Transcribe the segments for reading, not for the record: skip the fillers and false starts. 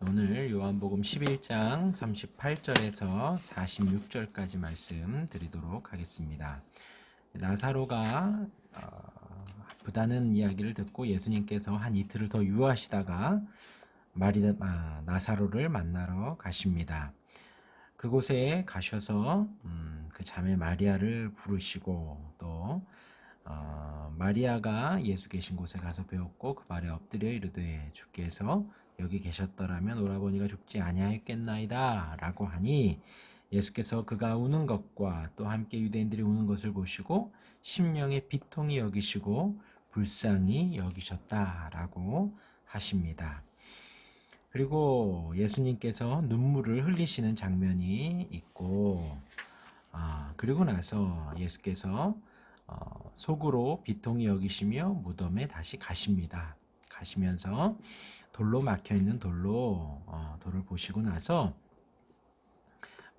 오늘 요한복음 11장 38절에서 46절까지 말씀 드리도록 하겠습니다. 나사로가 아프다는 이야기를 듣고 예수님께서 한 이틀을 더 유하시다가 나사로를 만나러 가십니다. 그곳에 가셔서 그 자매 마리아를 부르시고 또 마리아가 예수 계신 곳에 가서 배웠고 그 발에 엎드려 이르되 주께서 여기 계셨더라면 오라버니가 죽지 아니하였겠나이다 라고 하니 예수께서 그가 우는 것과 또 함께 유대인들이 우는 것을 보시고 심령의 비통히 여기시고 불쌍히 여기셨다라고 하십니다. 그리고 예수님께서 눈물을 흘리시는 장면이 있고 그리고 나서 예수께서 속으로 비통히 여기시며 무덤에 다시 가십니다. 가시면서 돌로 막혀있는 돌을 보시고 나서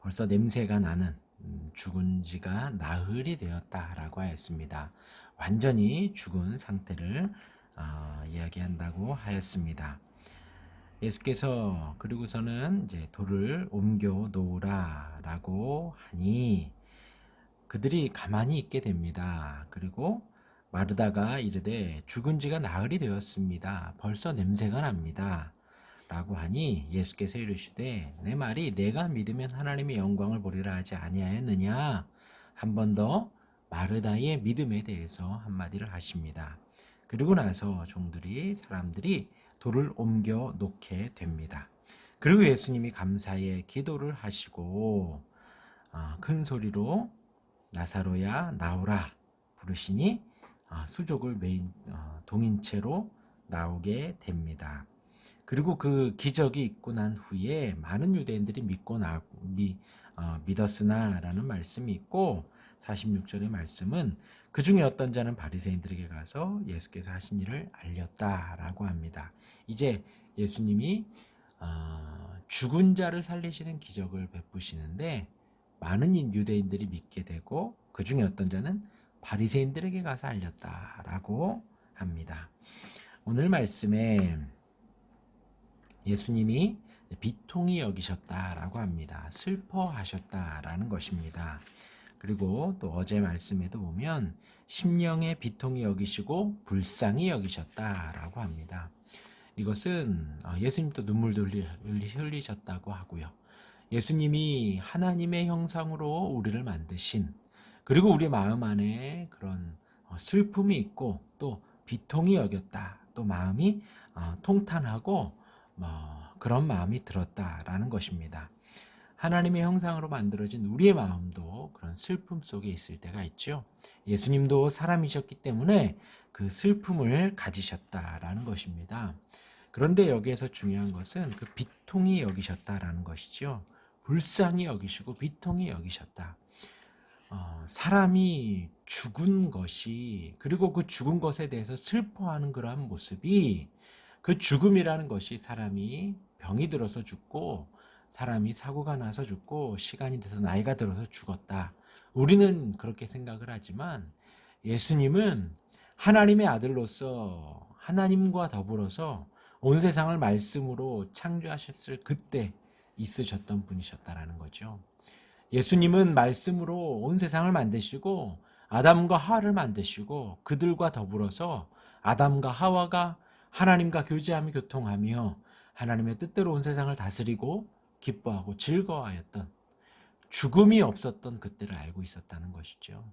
벌써 냄새가 나는 죽은 지가 나흘이 되었다라고 하였습니다. 완전히 죽은 상태를 이야기한다고 하였습니다. 예수께서 그리고서는 이제 돌을 옮겨 놓으라라고 하니 그들이 가만히 있게 됩니다. 그리고 마르다가 이르되 죽은 지가 나흘이 되었습니다. 벌써 냄새가 납니다. 라고 하니 예수께서 이르시되 내 말이 내가 믿으면 하나님의 영광을 보리라 하지 아니하였느냐. 한 번 더 마르다의 믿음에 대해서 한마디를 하십니다. 그리고 나서 사람들이 돌을 옮겨 놓게 됩니다. 그리고 예수님이 감사의 기도를 하시고 큰 소리로 나사로야 나오라 부르시니 수족을 메인 동인체로 나오게 됩니다. 그리고 그 기적이 있고 난 후에 많은 유대인들이 믿었으나 라는 말씀이 있고 46절의 말씀은 그 중에 어떤 자는 바리새인들에게 가서 예수께서 하신 일을 알렸다라고 합니다. 이제 예수님이 죽은 자를 살리시는 기적을 베푸시는데 많은 유대인들이 믿게 되고 그 중에 어떤 자는 바리새인들에게 가서 알렸다라고 합니다. 오늘 말씀에 예수님이 비통히 여기셨다라고 합니다. 슬퍼하셨다라는 것입니다. 그리고 또 어제 말씀에도 보면 심령의 비통히 여기시고 불쌍히 여기셨다라고 합니다. 이것은 예수님도 눈물도 흘리셨다고 하고요. 예수님이 하나님의 형상으로 우리를 만드신 그리고 우리 마음 안에 그런 슬픔이 있고 또 비통히 여겼다. 또 마음이 통탄하고 그런 마음이 들었다라는 것입니다. 하나님의 형상으로 만들어진 우리의 마음도 그런 슬픔 속에 있을 때가 있죠. 예수님도 사람이셨기 때문에 그 슬픔을 가지셨다라는 것입니다. 그런데 여기에서 중요한 것은 그 비통히 여기셨다라는 것이죠. 불쌍히 여기시고 비통히 여기셨다. 사람이 죽은 것이 그리고 그 죽은 것에 대해서 슬퍼하는 그러한 모습이 그 죽음이라는 것이 사람이 병이 들어서 죽고 사람이 사고가 나서 죽고 시간이 돼서 나이가 들어서 죽었다. 우리는 그렇게 생각을 하지만 예수님은 하나님의 아들로서 하나님과 더불어서 온 세상을 말씀으로 창조하셨을 그때 있으셨던 분이셨다라는 거죠. 예수님은 말씀으로 온 세상을 만드시고 아담과 하와를 만드시고 그들과 더불어서 아담과 하와가 하나님과 교제하며 교통하며 하나님의 뜻대로 온 세상을 다스리고 기뻐하고 즐거워하였던 죽음이 없었던 그때를 알고 있었다는 것이죠.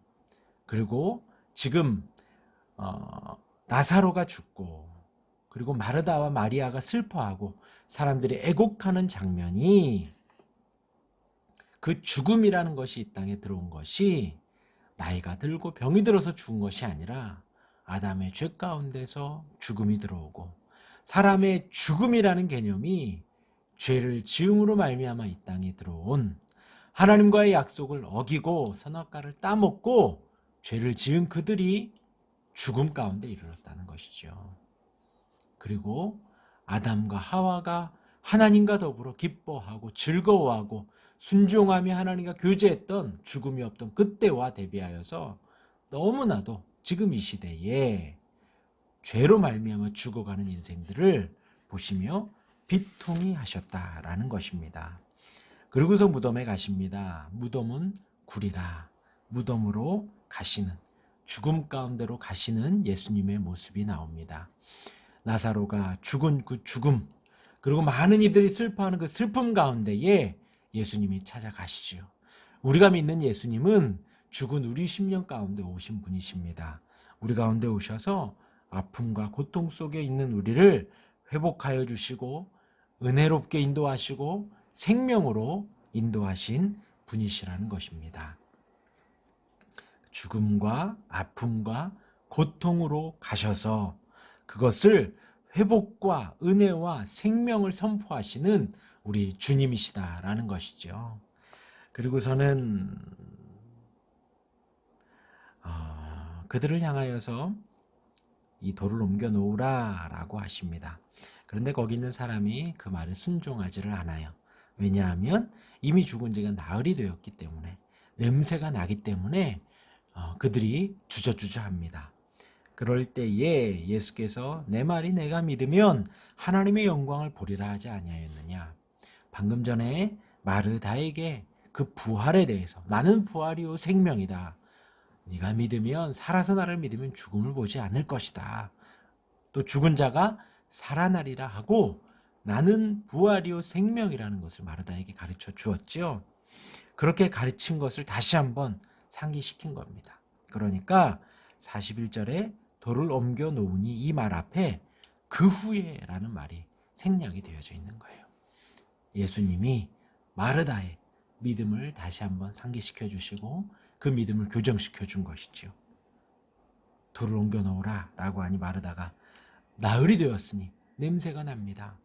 그리고 지금 나사로가 죽고 그리고 마르다와 마리아가 슬퍼하고 사람들이 애곡하는 장면이 그 죽음이라는 것이 이 땅에 들어온 것이 나이가 들고 병이 들어서 죽은 것이 아니라 아담의 죄 가운데서 죽음이 들어오고 사람의 죽음이라는 개념이 죄를 지음으로 말미암아 이 땅에 들어온 하나님과의 약속을 어기고 선악과를 따먹고 죄를 지은 그들이 죽음 가운데 이르렀다는 것이죠. 그리고 아담과 하와가 하나님과 더불어 기뻐하고 즐거워하고 순종하며 하나님과 교제했던 죽음이 없던 그때와 대비하여서 너무나도 지금 이 시대에 죄로 말미암아 죽어가는 인생들을 보시며 비통히 하셨다라는 것입니다. 그리고서 무덤에 가십니다. 무덤은 구리라. 무덤으로 가시는, 죽음 가운데로 가시는 예수님의 모습이 나옵니다. 나사로가 죽은 그 죽음, 그리고 많은 이들이 슬퍼하는 그 슬픔 가운데에 예수님이 찾아가시죠. 우리가 믿는 예수님은 죽은 우리 심령 가운데 오신 분이십니다. 우리 가운데 오셔서 아픔과 고통 속에 있는 우리를 회복하여 주시고 은혜롭게 인도하시고 생명으로 인도하신 분이시라는 것입니다. 죽음과 아픔과 고통으로 가셔서 그것을 회복과 은혜와 생명을 선포하시는 우리 주님이시다라는 것이죠. 그리고서는 그들을 향하여서 이 돌을 옮겨 놓으라 라고 하십니다. 그런데 거기 있는 사람이 그 말에 순종하지를 않아요. 왜냐하면 이미 죽은 지가 나흘이 되었기 때문에, 냄새가 나기 때문에 그들이 주저주저합니다. 그럴 때에 예수께서 내 말이 내가 믿으면 하나님의 영광을 보리라 하지 아니하였느냐. 방금 전에 마르다에게 그 부활에 대해서, 나는 부활이요 생명이다. 네가 믿으면, 살아서 나를 믿으면 죽음을 보지 않을 것이다. 또 죽은 자가 살아나리라 하고 나는 부활이요 생명이라는 것을 마르다에게 가르쳐 주었죠. 그렇게 가르친 것을 다시 한번 상기시킨 겁니다. 그러니까 41절에 돌을 옮겨 놓으니 이 말 앞에 그 후에 라는 말이 생략이 되어져 있는 거예요. 예수님이 마르다의 믿음을 다시 한번 상기시켜 주시고 그 믿음을 교정시켜 준 것이죠. 돌을 옮겨 놓으라 라고 하니 마르다가 나흘이 되었으니 냄새가 납니다.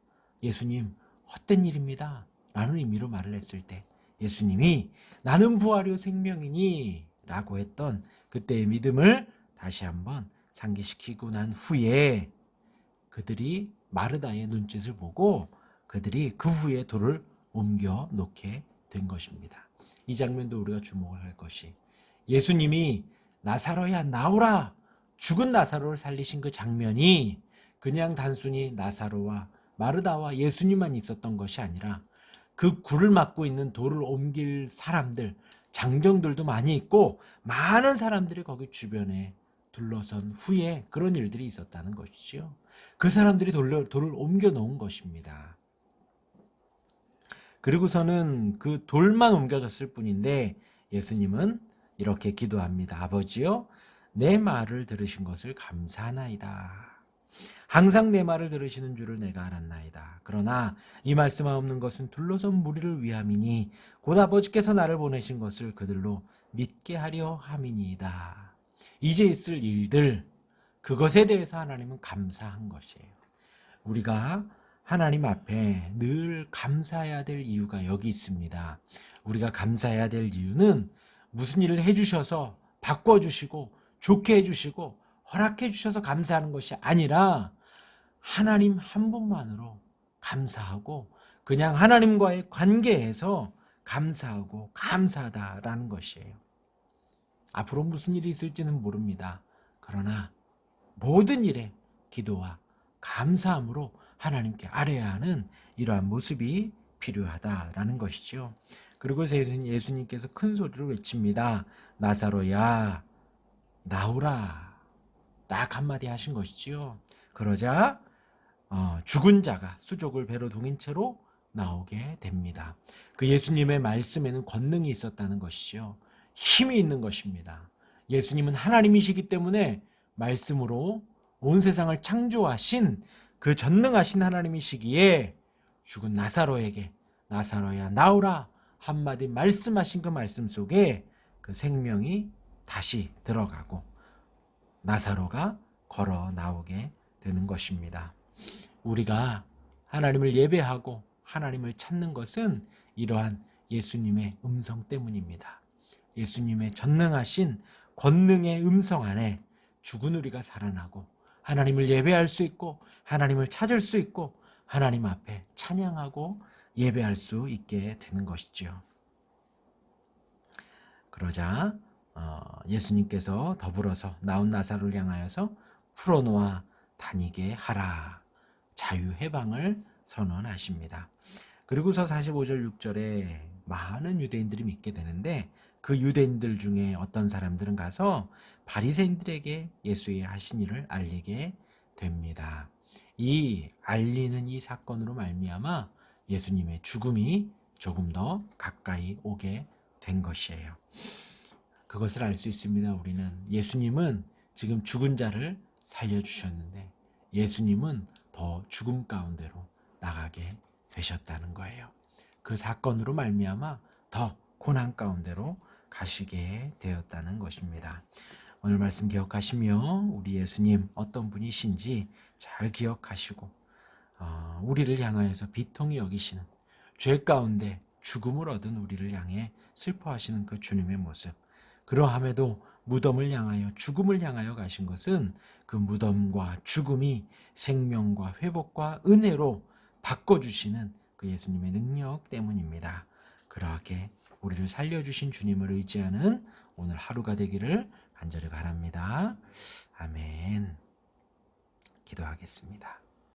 예수님, 헛된 일입니다 라는 의미로 말을 했을 때 예수님이 나는 부활이요 생명이니 라고 했던 그때의 믿음을 다시 한번 상기시키고 난 후에 그들이 마르다의 눈짓을 보고 그들이 그 후에 돌을 옮겨 놓게 된 것입니다. 이 장면도 우리가 주목을 할 것이, 예수님이 나사로야 나오라, 죽은 나사로를 살리신 그 장면이 그냥 단순히 나사로와 마르다와 예수님만 있었던 것이 아니라 그 굴을 막고 있는 돌을 옮길 사람들, 장정들도 많이 있고 많은 사람들이 거기 주변에 둘러선 후에 그런 일들이 있었다는 것이죠. 그 사람들이 돌을 옮겨 놓은 것입니다. 그리고서는 그 돌만 옮겨졌을 뿐인데 예수님은 이렇게 기도합니다. 아버지여, 내 말을 들으신 것을 감사하나이다. 항상 내 말을 들으시는 줄을 내가 알았나이다. 그러나 이 말씀하옵는 것은 둘러선 무리를 위함이니 곧 아버지께서 나를 보내신 것을 그들로 믿게 하려 함이니이다. 이제 있을 일들, 그것에 대해서 하나님은 감사한 것이에요. 우리가 하나님 앞에 늘 감사해야 될 이유가 여기 있습니다. 우리가 감사해야 될 이유는 무슨 일을 해주셔서 바꿔주시고 좋게 해주시고 허락해 주셔서 감사하는 것이 아니라 하나님 한 분만으로 감사하고 그냥 하나님과의 관계에서 감사하고 감사하다라는 것이에요. 앞으로 무슨 일이 있을지는 모릅니다. 그러나 모든 일에 기도와 감사함으로 하나님께 아뢰야 하는 이러한 모습이 필요하다라는 것이죠. 그리고 예수님께서 큰 소리로 외칩니다. 나사로야 나오라. 딱 한마디 하신 것이지요. 그러자 죽은 자가 수족을 배로 동인 채로 나오게 됩니다. 그 예수님의 말씀에는 권능이 있었다는 것이죠. 힘이 있는 것입니다. 예수님은 하나님이시기 때문에 말씀으로 온 세상을 창조하신 그 전능하신 하나님이시기에 죽은 나사로에게 나사로야 나오라 한마디 말씀하신 그 말씀 속에 그 생명이 다시 들어가고 나사로가 걸어 나오게 되는 것입니다. 우리가 하나님을 예배하고 하나님을 찾는 것은 이러한 예수님의 음성 때문입니다. 예수님의 전능하신 권능의 음성 안에 죽은 우리가 살아나고 하나님을 예배할 수 있고 하나님을 찾을 수 있고 하나님 앞에 찬양하고 예배할 수 있게 되는 것이죠. 그러자 예수님께서 더불어서 나온 나사로를 향하여서 풀어놓아 다니게 하라. 자유해방을 선언하십니다. 그리고서 45절 6절에 많은 유대인들이 믿게 되는데 그 유대인들 중에 어떤 사람들은 가서 바리새인들에게 예수의 하신 일을 알리게 됩니다. 이 알리는 이 사건으로 말미암아 예수님의 죽음이 조금 더 가까이 오게 된 것이에요. 그것을 알 수 있습니다. 우리는 예수님은 지금 죽은 자를 살려주셨는데 예수님은 더 죽음 가운데로 나가게 되셨다는 거예요. 그 사건으로 말미암아 더 고난 가운데로 가시게 되었다는 것입니다. 오늘 말씀 기억하시며 우리 예수님 어떤 분이신지 잘 기억하시고 우리를 향하여서 비통히 여기시는 죄 가운데 죽음을 얻은 우리를 향해 슬퍼하시는 그 주님의 모습, 그러함에도 무덤을 향하여 죽음을 향하여 가신 것은 그 무덤과 죽음이 생명과 회복과 은혜로 바꿔주시는 그 예수님의 능력 때문입니다. 그러하게 우리를 살려주신 주님을 의지하는 오늘 하루가 되기를 간절히 바랍니다. 아멘. 기도하겠습니다.